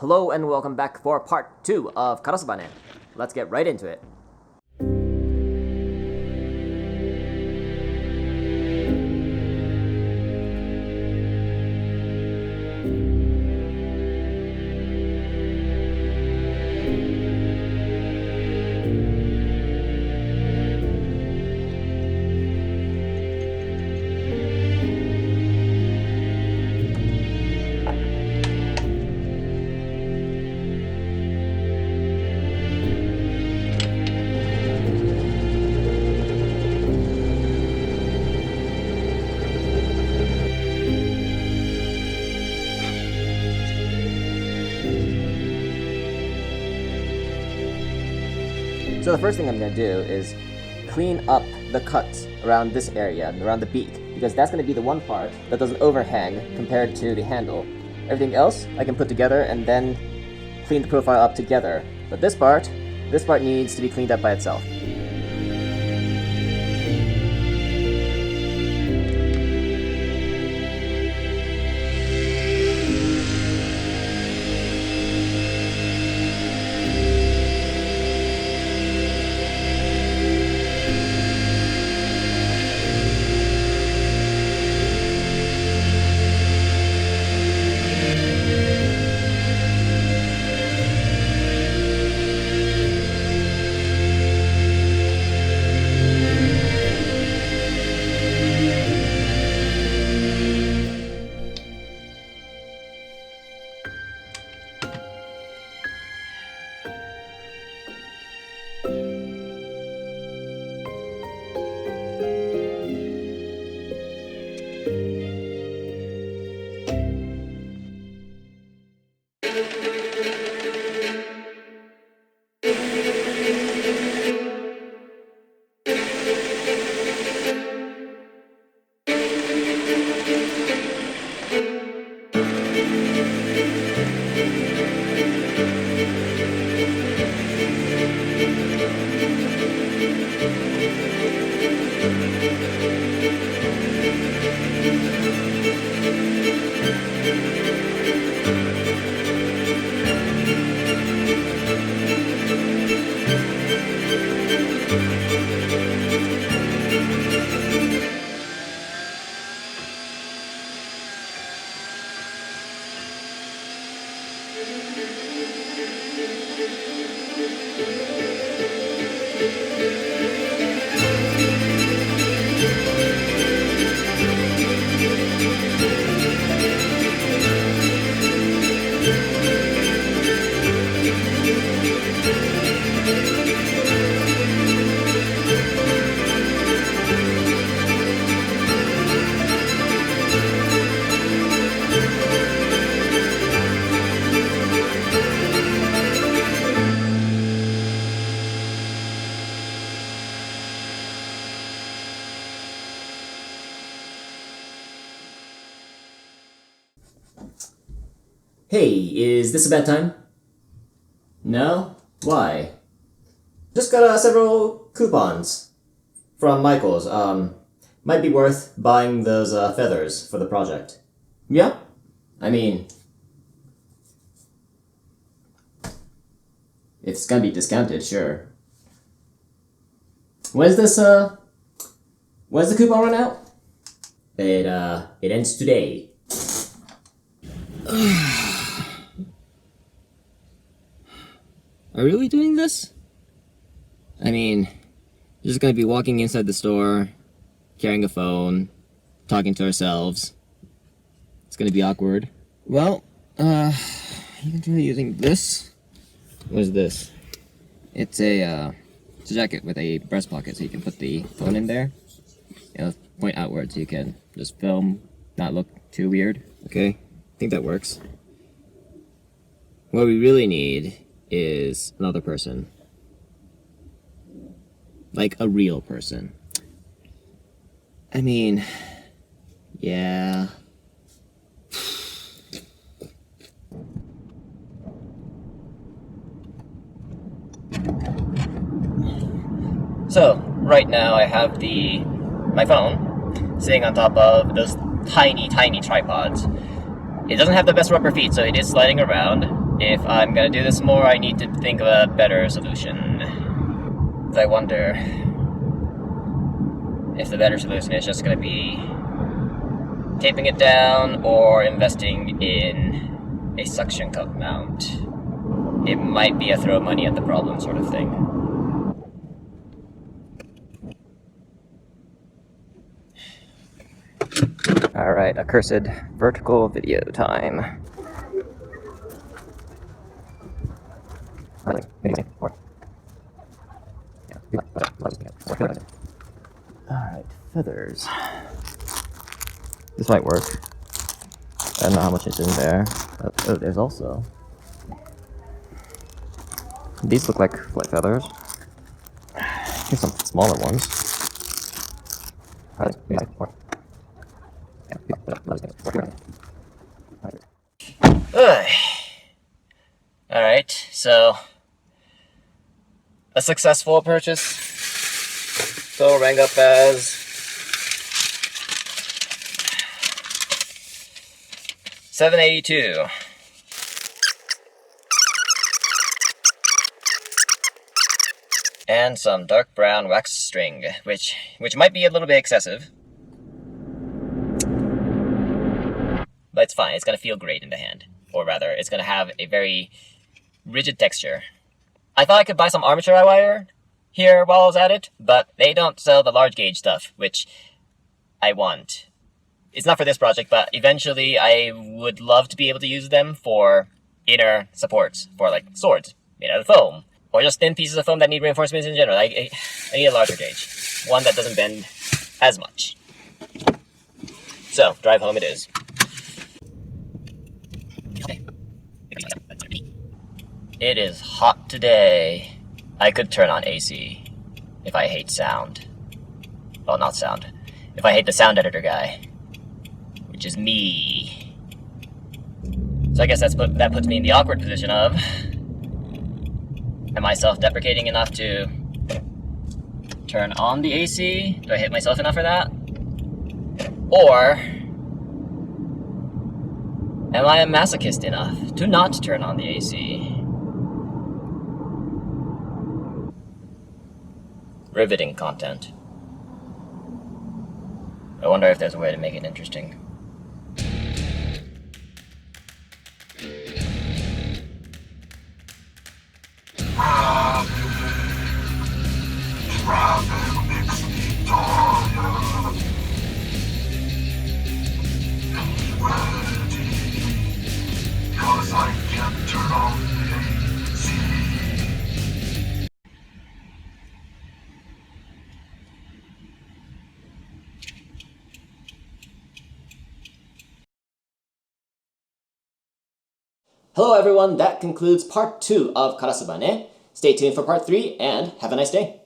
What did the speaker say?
Hello and welcome back for part 2 of Karasubane. Let's get right into it. So the first thing I'm going to do is clean up the cuts around this area and around the beak, because that's going to be the one part that doesn't overhang compared to the handle. Everything else I can put together and then clean the profile up together. But this part needs to be cleaned up by itself. Hey, is this a bad time? No? Why? Just got several coupons from Michael's. Might be worth buying those feathers for the project. Yeah? I mean, if it's gonna be discounted, sure. When's the coupon run out? It ends today. Are we really doing this? I mean, you're just gonna be walking inside the store, carrying a phone, talking to ourselves. It's gonna be awkward. Well, you can try using this. What is this? It's a jacket with a breast pocket, so you can put the phone in there. It'll point outward so you can just film, not look too weird. Okay, I think that works. What we really need is another person. Like a real person. I mean, yeah. So, right now I have my phone sitting on top of those tiny tripods. It doesn't have the best rubber feet, so it is sliding around. If I'm gonna do this more, I need to think of a better solution. I wonder if the better solution is just gonna be taping it down or investing in a suction cup mount. It might be a throw money at the problem sort of thing. Alright, accursed vertical video time. Alright, feathers. This might work. I don't know how much is in there. Oh, there's also... These look like flight feathers. Here's some smaller ones. Alright, so... a successful purchase. So rang up as... $7.82. And some dark brown wax string, which might be a little bit excessive. But it's fine, it's gonna feel great in the hand. Or rather, it's gonna have a very rigid texture. I thought I could buy some armature eye wire here while I was at it, but they don't sell the large gauge stuff, which I want. It's not for this project, but eventually I would love to be able to use them for inner supports, for like swords made out of foam, or just thin pieces of foam that need reinforcements in general. I need a larger gauge, one that doesn't bend as much. So, drive home it is. It is hot today. I could turn on AC if I hate sound. Well, not sound. If I hate the sound editor guy, which is me. So I guess that puts me in the awkward position of, am I self-deprecating enough to turn on the AC? Do I hate myself enough for that? Or am I a masochist enough to not turn on the AC? Riveting content. I wonder if there's a way to make it interesting. Hello everyone, that concludes part 2 of Karasubane. Stay tuned for part 3 and have a nice day.